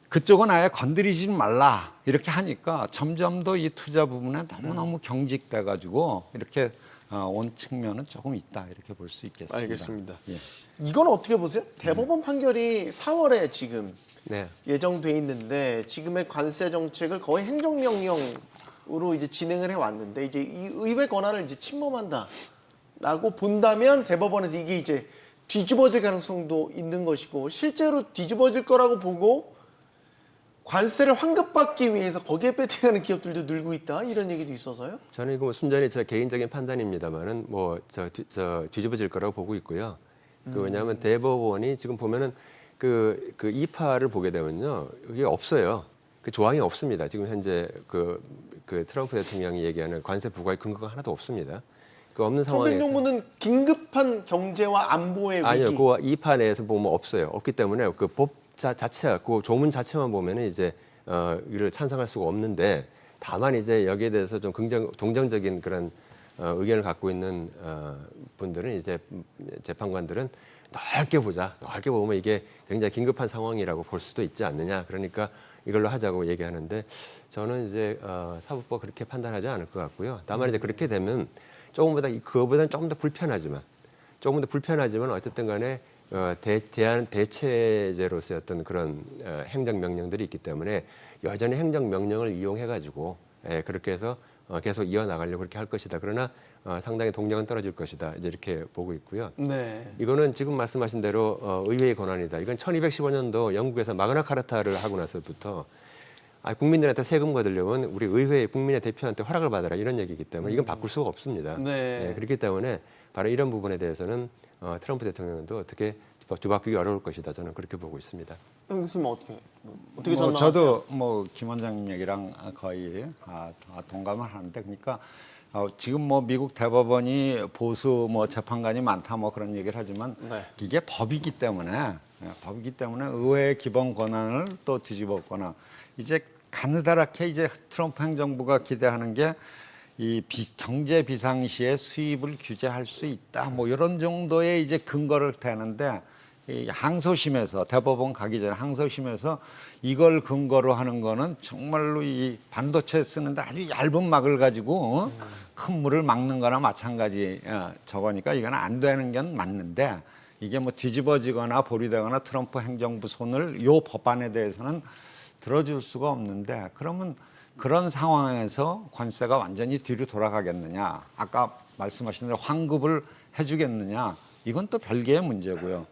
그쪽은 아예 건드리지 말라 이렇게 하니까 점점 더 이 투자 부분에 너무너무 경직돼 가지고 이렇게 온 측면은 조금 있다 이렇게 볼 수 있겠습니다. 알겠습니다. 예. 이건 어떻게 보세요? 대법원 판결이 4월에 지금 네. 예정돼 있는데 지금의 관세 정책을 거의 행정명령으로 이제 진행을 해왔는데 이제 이 의회 권한을 이제 침범한다라고 본다면 대법원에서 이게 이제 뒤집어질 가능성도 있는 것이고 실제로 뒤집어질 거라고 보고 관세를 환급받기 위해서 거기에 배팅하는 기업들도 늘고 있다 이런 얘기도 있어서요. 저는 이거 순전히 제 개인적인 판단입니다만은 저 뒤집어질 거라고 보고 있고요. 왜냐하면 대법원이 지금 보면은 그 2파를 보게 되면요, 이게 없어요. 그 조항이 없습니다. 지금 현재 그 트럼프 대통령이 얘기하는 관세 부과의 근거가 하나도 없습니다. 그 없는 상황에서 정부는 긴급한 경제와 안보의 위기. 아니요, 그 2파 내에서 보면 없어요. 없기 때문에 그 법 자체, 그 조문 자체만 보면은 이제 이를 찬성할 수가 없는데 다만 이제 여기에 대해서 좀 동정적인 그런 의견을 갖고 있는 분들은 이제 재판관들은 넓게 보자. 넓게 보면 이게 굉장히 긴급한 상황이라고 볼 수도 있지 않느냐. 그러니까 이걸로 하자고 얘기하는데 저는 이제 사법부가 그렇게 판단하지 않을 것 같고요. 다만 이제 그렇게 되면 그거보다는 조금 더 불편하지만 어쨌든 간에 대체제로서의 어떤 그런 행정명령들이 있기 때문에 여전히 행정명령을 이용해가지고 그렇게 해서 계속 이어나가려고 그렇게 할 것이다. 그러나 상당히 동력은 떨어질 것이다. 이제 이렇게 보고 있고요. 네. 이거는 지금 말씀하신 대로 의회의 권한이다. 이건 1215년도 영국에서 마그나 카르타를 하고 나서부터 국민들한테 세금 거두려면 우리 의회의 국민의 대표한테 허락을 받아라 이런 얘기이기 때문에 이건 바꿀 수가 없습니다. 네. 그렇기 때문에 바로 이런 부분에 대해서는 트럼프 대통령도 어떻게 뒤바꾸기 어려울 것이다. 저는 그렇게 보고 있습니다. 형 교수님 어떻게 전망하세요? 저도 김 원장님 얘기랑 거의 동감을 하는데 그러니까 지금 미국 대법원이 보수 재판관이 많다 그런 얘기를 하지만 이게 법이기 때문에 의회의 기본 권한을 또 뒤집었거나 이제 가느다랗게 이제 트럼프 행정부가 기대하는 게 이 경제 비상시에 수입을 규제할 수 있다. 이런 정도의 이제 근거를 대는데 이 항소심에서 대법원 가기 전에 항소심에서 이걸 근거로 하는 거는 정말로 이 반도체 쓰는데 아주 얇은 막을 가지고 큰 물을 막는 거나 마찬가지 저거니까 이건 안 되는 건 맞는데 이게 뒤집어지거나 보류되거나 트럼프 행정부 손을 요 법안에 대해서는 들어줄 수가 없는데 그러면 그런 상황에서 관세가 완전히 뒤로 돌아가겠느냐, 아까 말씀하신 대로 환급을 해주겠느냐, 이건 또 별개의 문제고요.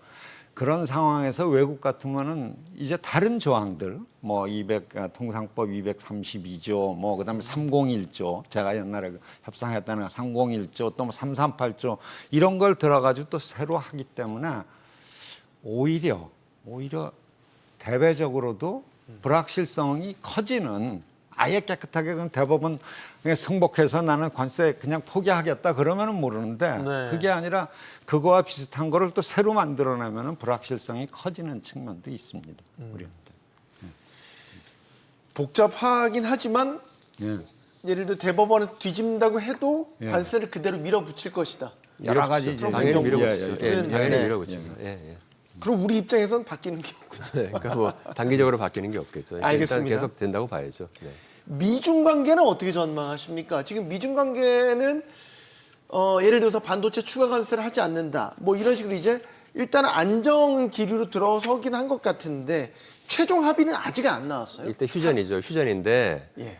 그런 상황에서 외국 같으면은 이제 다른 조항들, 통상법 232조, 그다음에 301조, 제가 옛날에 협상했다는 301조, 또 338조 이런 걸 들어가지고 또 새로 하기 때문에 오히려 대외적으로도 불확실성이 커지는. 아예 깨끗하게 그냥 대법원 그냥 승복해서 나는 관세 그냥 포기하겠다 그러면은 모르는데 그게 아니라 그거와 비슷한 거를 또 새로 만들어내면은 불확실성이 커지는 측면도 있습니다. 우리한테. 복잡하긴 하지만 예. 예를 들어 대법원에서 뒤집는다고 해도 예. 관세를 그대로 밀어붙일 것이다. 여러 가지 밀어붙이죠. 이제 당연히 정부 밀어붙이죠. 정부. 예, 당연히 네. 밀어붙이죠. 예, 예. 그럼 우리 입장에서는 바뀌는 게 없고. 그러니까 뭐 단기적으로 바뀌는 게 없겠죠. 일단 알겠습니다. 계속 된다고 봐야죠. 네. 미중 관계는 어떻게 전망하십니까? 지금 미중 관계는 예를 들어서 반도체 추가 관세를 하지 않는다. 뭐 이런 식으로 이제 일단 안정 기류로 들어서긴 한 것 같은데 최종 합의는 아직 안 나왔어요. 일단 휴전이죠. 휴전인데 예.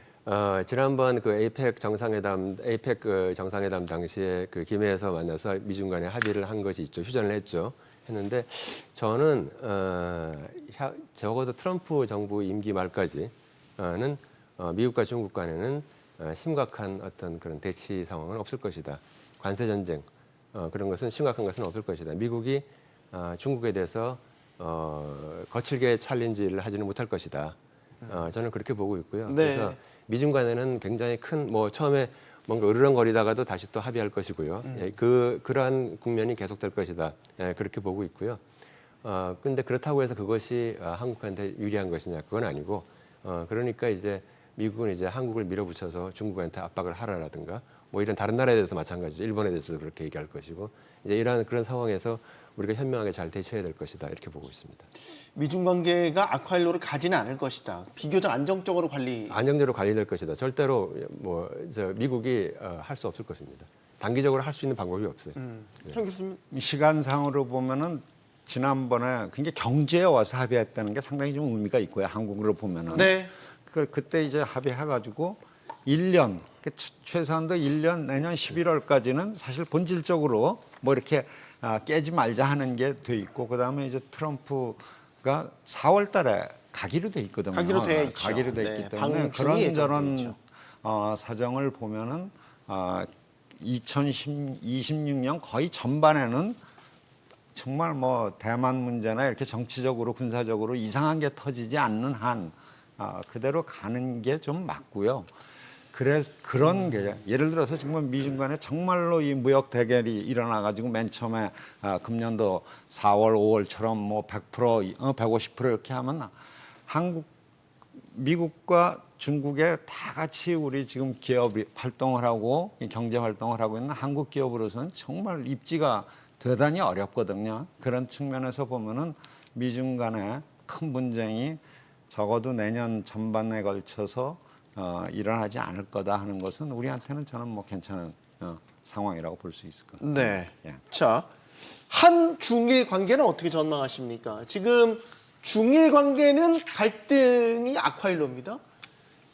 지난번 그 에이펙 정상회담 당시에 그 김해에서 만나서 미중 간에 합의를 한 것이 있죠. 휴전을 했는데 저는 적어도 트럼프 정부 임기 말까지는 미국과 중국 간에는 심각한 어떤 그런 대치 상황은 없을 것이다. 관세 전쟁 그런 것은 심각한 것은 없을 것이다. 미국이 중국에 대해서 거칠게 챌린지를 하지는 못할 것이다. 저는 그렇게 보고 있고요. 네. 그래서 미중 간에는 굉장히 큰 뭐 처음에 뭔가 으르렁거리다가도 다시 또 합의할 것이고요. 예, 그러한 국면이 계속될 것이다. 예, 그렇게 보고 있고요. 근데 그렇다고 해서 그것이 한국한테 유리한 것이냐 그건 아니고 그러니까 이제 미국은 이제 한국을 밀어붙여서 중국한테 압박을 하라라든가 뭐 이런 다른 나라에 대해서 마찬가지죠. 일본에 대해서도 그렇게 얘기할 것이고 이제 이러한 그런 상황에서 우리가 현명하게 잘 대처해야 될 것이다 이렇게 보고 있습니다. 미중 관계가 악화일로를 가지는 않을 것이다. 비교적 안정적으로 안정적으로 관리될 것이다. 절대로 뭐 미국이 할 수 없을 것입니다. 단기적으로 할 수 있는 방법이 없어요. 청 교수님. 시간상으로 보면은 지난번에 굉장히 경제에 와서 합의했다는 게 상당히 좀 의미가 있고요. 한국으로 보면은. 네. 그때 이제 합의해가지고 1년, 최소한도 1년 내년 11월까지는 사실 본질적으로 뭐 이렇게 깨지 말자 하는 게 돼 있고 그다음에 이제 트럼프가 4월달에 가기로 돼 있거든요. 가기로 돼 있죠. 가기로 돼 있기 네, 때문에 방중이 예정돼 그런저런 있죠. 사정을 보면은 2026년 거의 전반에는 정말 뭐 대만 문제나 이렇게 정치적으로 군사적으로 이상한 게 터지지 않는 한 그대로 가는 게 좀 맞고요. 그런 게 예를 들어서 지금 미중 간에 정말로 이 무역 대결이 일어나가지고 맨 처음에 금년도 4월, 5월처럼 뭐 100%, 150% 이렇게 하면 미국과 중국에 다 같이 우리 지금 기업이 활동을 하고 경제 활동을 하고 있는 한국 기업으로서는 정말 입지가 대단히 어렵거든요. 그런 측면에서 보면은 미중 간의 큰 분쟁이 적어도 내년 전반에 걸쳐서 일어나지 않을 거다 하는 것은 우리한테는 저는 뭐 괜찮은 상황이라고 볼 수 있을 것 같아요. 네. 예. 자, 한중일 관계는 어떻게 전망하십니까? 지금 중일 관계는 갈등이 악화일로입니다.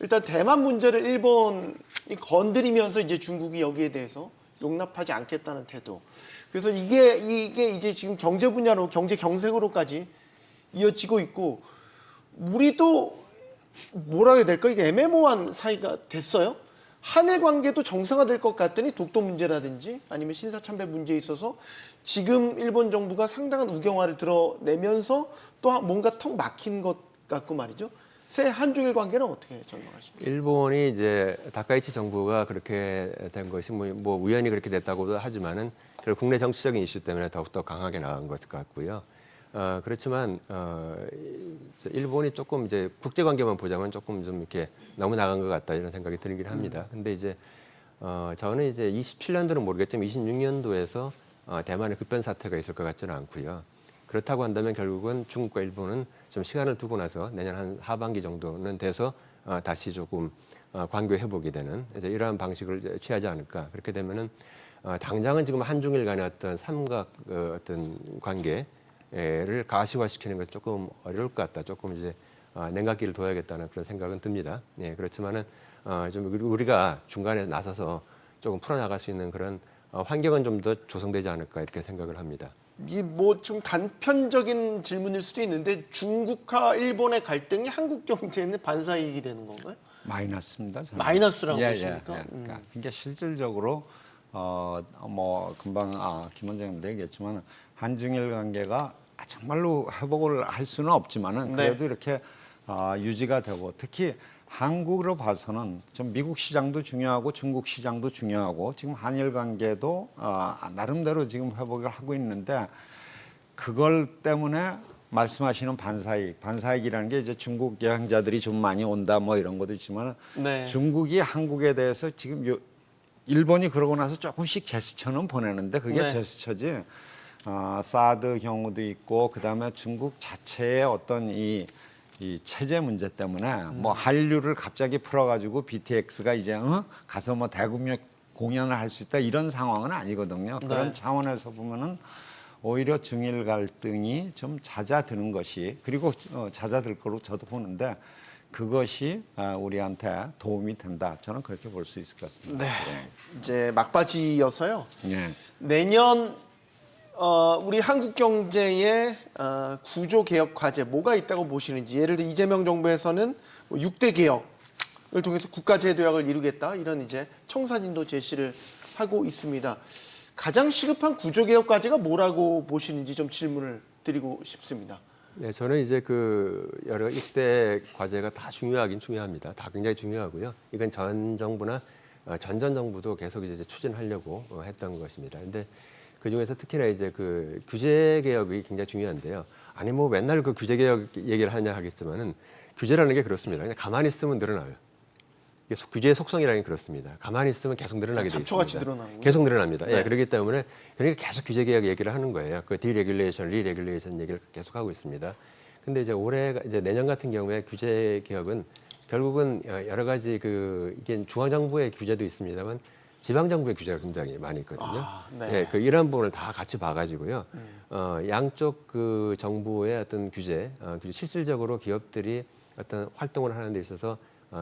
일단 대만 문제를 일본이 건드리면서 이제 중국이 여기에 대해서 용납하지 않겠다는 태도. 그래서 이게 이제 지금 경제 분야로 경제 경색으로까지 이어지고 있고 우리도 뭐라 해야 될까? 이게 애매모호한 사이가 됐어요. 한일 관계도 정상화될 것 같더니 독도 문제라든지 아니면 신사참배 문제에 있어서 지금 일본 정부가 상당한 우경화를 드러내면서 또 뭔가 턱 막힌 것 같고 말이죠. 새 한중일 관계는 어떻게 전망하십니까? 일본이 이제 다카이치 정부가 그렇게 된 것이 뭐 우연히 그렇게 됐다고도 하지만은 결국 국내 정치적인 이슈 때문에 더욱더 강하게 나간 것 같고요. 그렇지만 일본이 조금 이제 국제 관계만 보자면 조금 좀 이렇게 너무 나간 것 같다 이런 생각이 들긴 합니다. 근데 이제 저는 이제 27년도는 모르겠지만 26년도에서 대만의 급변 사태가 있을 것 같지는 않고요. 그렇다고 한다면 결국은 중국과 일본은 좀 시간을 두고 나서 내년 한 하반기 정도는 돼서 다시 조금 관계 회복이 되는 이제 이러한 방식을 취하지 않을까. 그렇게 되면은 당장은 지금 한중일 간의 어떤 삼각 어떤 관계를 가시화시키는 것은 조금 어려울 것 같다. 조금 이제 냉각기를 둬야겠다는 그런 생각은 듭니다. 예, 그렇지만은 좀 우리가 중간에 나서서 조금 풀어나갈 수 있는 그런 환경은 좀 더 조성되지 않을까 이렇게 생각을 합니다. 이게 뭐 좀 단편적인 질문일 수도 있는데 중국과 일본의 갈등이 한국 경제에는 반사이익이 되는 건가요? 마이너스입니다. 저는. 마이너스라고 보십니까? 그러니까 실질적으로 뭐 금방 김 원장님도 얘기했지만 한중일 관계가 정말로 회복을 할 수는 없지만은 그래도 이렇게 유지가 되고 특히 한국으로 봐서는 좀 미국 시장도 중요하고 중국 시장도 중요하고 지금 한일 관계도 나름대로 지금 회복을 하고 있는데 그걸 때문에 말씀하시는 반사이익이라는 게 이제 중국 여행자들이 좀 많이 온다 뭐 이런 것도 있지만 네. 중국이 한국에 대해서 지금 일본이 그러고 나서 조금씩 제스처는 보내는데 그게 네. 제스처지. 사드 경우도 있고 그다음에 중국 자체의 어떤 이 체제 문제 때문에 뭐 한류를 갑자기 풀어가지고 BTX가 이제 가서 뭐 대규모 공연을 할 수 있다 이런 상황은 아니거든요. 그런 네. 차원에서 보면은 오히려 중일 갈등이 좀 잦아드는 것이 그리고 잦아들 거로 저도 보는데 그것이 우리한테 도움이 된다. 저는 그렇게 볼 수 있을 것 같습니다. 네. 이제 막바지여서요. 네. 내년 우리 한국 경제의 구조 개혁 과제 뭐가 있다고 보시는지 예를 들어 이재명 정부에서는 6대 개혁을 통해서 국가제 도약을 이루겠다 이런 이제 청사진도 제시를 하고 있습니다. 가장 시급한 구조 개혁 과제가 뭐라고 보시는지 좀 질문을 드리고 싶습니다. 네, 저는 이제 그 여러 6대 과제가 다 중요하긴 중요합니다. 다 굉장히 중요하고요. 이건 전 정부나 전전 정부도 계속 이제 추진하려고 했던 것입니다. 근데 그 중에서 특히나 이제 그 규제 개혁이 굉장히 중요한데요. 아니 뭐 맨날 그 규제 개혁 얘기를 하냐 하겠지만은 규제라는 게 그렇습니다. 그냥 가만히 있으면 늘어나요. 규제의 속성이라는 게 그렇습니다. 가만히 있으면 계속 늘어나게 돼 있습니다. 잡초같이 늘어나는 계속 늘어납니다. 네. 예, 그렇기 때문에 그러니까 계속 규제 개혁 얘기를 하는 거예요. 그 디레귤레이션, 리레귤레이션 얘기를 계속 하고 있습니다. 근데 이제 올해 이제 내년 같은 경우에 규제 개혁은 결국은 여러 가지 이게 중앙 정부의 규제도 있습니다만 지방 정부의 규제가 굉장히 많이 있거든요. 네. 예, 이런 부분을 다 같이 봐가지고요. 양쪽 그 정부의 어떤 규제 실질적으로 기업들이 어떤 활동을 하는 데 있어서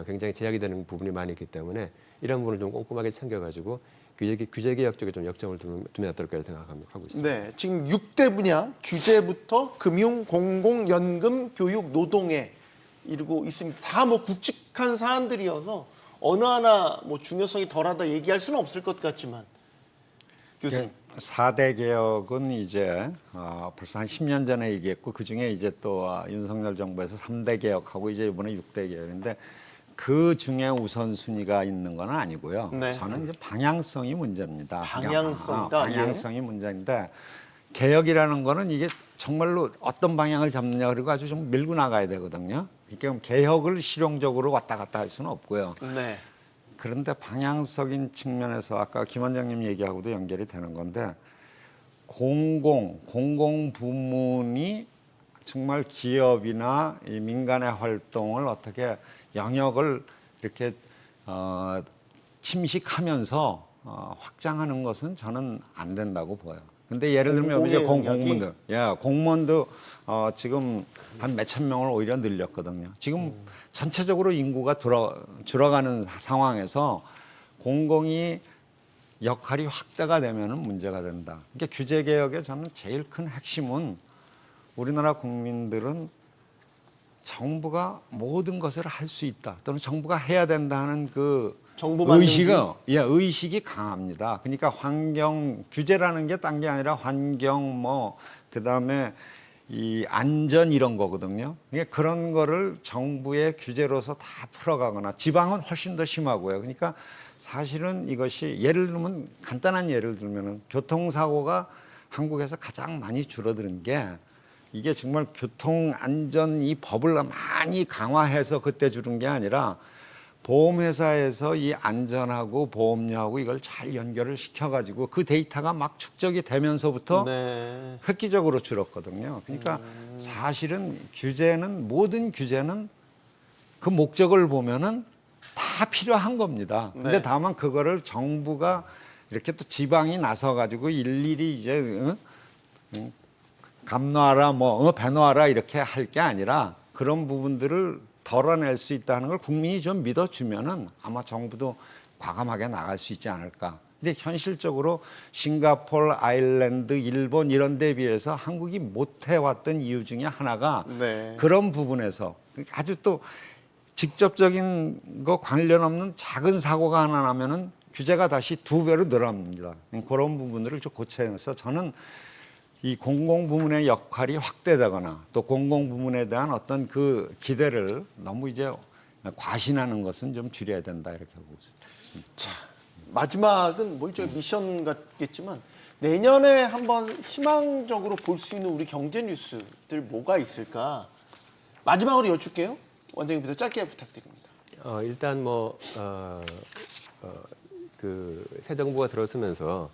굉장히 제약이 되는 부분이 많이 있기 때문에 이런 부분을 좀 꼼꼼하게 챙겨가지고 규제 개혁 쪽에 좀 역점을 두면 어떨까 생각하고 있습니다. 네, 지금 6대 분야 규제부터 금융, 공공, 연금, 교육, 노동에 이루고 있습니다. 다 뭐 굵직한 사안들이어서 어느 하나 뭐 중요성이 덜하다 얘기할 수는 없을 것 같지만 교수님. 4대 개혁은 이제 벌써 한 10년 전에 얘기했고 그중에 이제 또 윤석열 정부에서 3대 개혁하고 이제 이번에 6대 개혁인데 그 중에 우선순위가 있는 건 아니고요. 네. 저는 이제 방향성이 문제입니다. 방향성이다. 방향성이 문제인데 개혁이라는 거는 이게 정말로 어떤 방향을 잡느냐 그리고 아주 좀 밀고 나가야 되거든요. 그러니까 개혁을 실용적으로 왔다 갔다 할 수는 없고요. 네. 그런데 방향성인 측면에서 아까 김 원장님 얘기하고도 연결이 되는 건데 공공 부문이 정말 기업이나 이 민간의 활동을 어떻게 영역을 이렇게 침식하면서 확장하는 것은 저는 안 된다고 보여요. 근데 예를 들면 이제 공무원도 지금 한 몇천 명을 오히려 늘렸거든요. 지금 전체적으로 인구가 줄어가는 상황에서 공공이 역할이 확대가 되면은 문제가 된다. 그러니까 규제 개혁의 저는 제일 큰 핵심은 우리나라 국민들은 정부가 모든 것을 할 수 있다 또는 정부가 해야 된다는 그 의식이 강합니다. 그러니까 환경 규제라는 게 딴 게 아니라 환경 그다음에 이 안전 이런 거거든요. 그러니까 그런 거를 정부의 규제로서 다 풀어가거나 지방은 훨씬 더 심하고요. 그러니까 사실은 이것이 예를 들면 간단한 예를 들면은 교통사고가 한국에서 가장 많이 줄어드는 게 이게 정말 교통안전 이 법을 많이 강화해서 그때 줄은 게 아니라 보험회사에서 이 안전하고 보험료하고 이걸 잘 연결을 시켜가지고 그 데이터가 막 축적이 되면서부터 네. 획기적으로 줄었거든요. 그러니까 사실은 모든 규제는 그 목적을 보면은 다 필요한 겁니다. 근데 네. 다만 그거를 정부가 이렇게 또 지방이 나서가지고 일일이 이제 감노하라 배노하라 이렇게 할 게 아니라 그런 부분들을 덜어낼 수 있다는 걸 국민이 좀 믿어주면은 아마 정부도 과감하게 나갈 수 있지 않을까. 근데 현실적으로 싱가포르, 아일랜드, 일본 이런 데 비해서 한국이 못해왔던 이유 중에 하나가 네. 그런 부분에서 아주 또 직접적인 거 관련 없는 작은 사고가 하나 나면은 규제가 다시 2배로 늘어납니다. 그런 부분들을 좀 고쳐서 저는 이 공공부문의 역할이 확대되거나 또 공공부문에 대한 어떤 그 기대를 너무 이제 과신하는 것은 좀 줄여야 된다 이렇게 보고 있습니다. 마지막은 뭐 일종의 미션 같겠지만 내년에 한번 희망적으로 볼 수 있는 우리 경제 뉴스들 뭐가 있을까? 마지막으로 여쭐게요. 원장님부터 짧게 부탁드립니다. 일단 그 새 정부가 들어서면서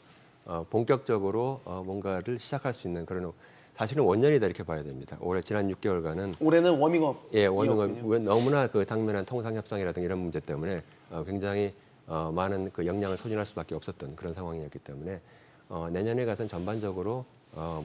본격적으로 뭔가를 시작할 수 있는 그런 사실은 원년이다 이렇게 봐야 됩니다. 올해 지난 6개월간은 올해는 워밍업. 예, 너무나 그 당면한 통상 협상이라든가 이런 문제 때문에 굉장히 많은 그 역량을 소진할 수밖에 없었던 그런 상황이었기 때문에 내년에 가서는 전반적으로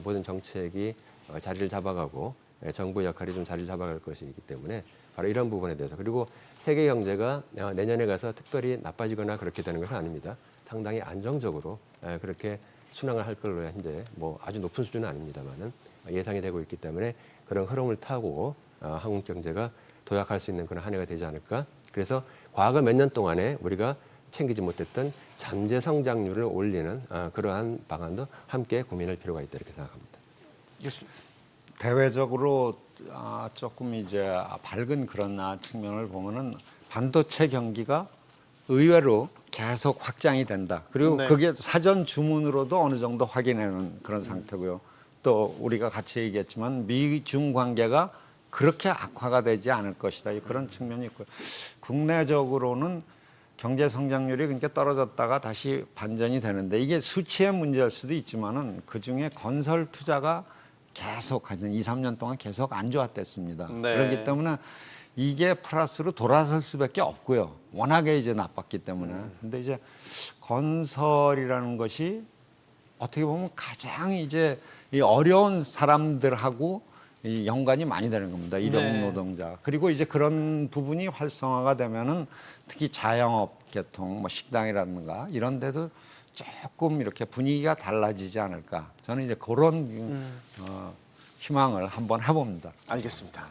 모든 정책이 자리를 잡아가고 정부 역할이 좀 자리를 잡아갈 것이기 때문에 바로 이런 부분에 대해서 그리고 세계 경제가 내년에 가서 특별히 나빠지거나 그렇게 되는 것은 아닙니다. 상당히 안정적으로 그렇게 순항을 할 걸로 현재 뭐 아주 높은 수준은 아닙니다만은 예상이 되고 있기 때문에 그런 흐름을 타고 한국 경제가 도약할 수 있는 그런 한 해가 되지 않을까. 그래서 과거 몇 년 동안에 우리가 챙기지 못했던 잠재 성장률을 올리는 그러한 방안도 함께 고민할 필요가 있다 이렇게 생각합니다. 대외적으로 조금 이제 밝은 그런 측면을 보면은 반도체 경기가 의외로 계속 확장이 된다. 그리고 네. 그게 사전 주문으로도 어느 정도 확인하는 그런 상태고요. 또 우리가 같이 얘기했지만 미중 관계가 그렇게 악화가 되지 않을 것이다. 그런 측면이 있고요. 국내적으로는 경제 성장률이 그러니까 떨어졌다가 다시 반전이 되는데 이게 수치의 문제일 수도 있지만은 그중에 건설 투자가 계속 한 2, 3년 동안 계속 안 좋았댔습니다. 네. 그렇기 때문에 이게 플러스로 돌아설 수밖에 없고요. 워낙에 이제 나빴기 때문에. 근데 이제 건설이라는 것이 어떻게 보면 가장 이제 이 어려운 사람들하고 이 연관이 많이 되는 겁니다. 일용 네. 노동자. 그리고 이제 그런 부분이 활성화가 되면은 특히 자영업 계통, 뭐 식당이라든가 이런 데도 조금 이렇게 분위기가 달라지지 않을까. 저는 이제 그런 희망을 한번 해봅니다. 알겠습니다.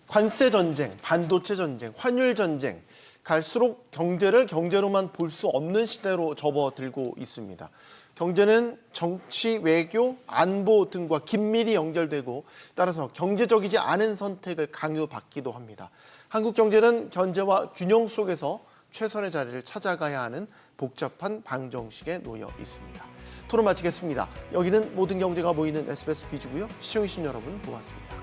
관세 전쟁, 반도체 전쟁, 환율 전쟁, 갈수록 경제를 경제로만 볼 수 없는 시대로 접어들고 있습니다. 경제는 정치, 외교, 안보 등과 긴밀히 연결되고 따라서 경제적이지 않은 선택을 강요받기도 합니다. 한국 경제는 견제와 균형 속에서 최선의 자리를 찾아가야 하는 복잡한 방정식에 놓여 있습니다. 토론 마치겠습니다. 여기는 모든 경제가 모이는 SBS 비주고요. 시청해주신 여러분 고맙습니다.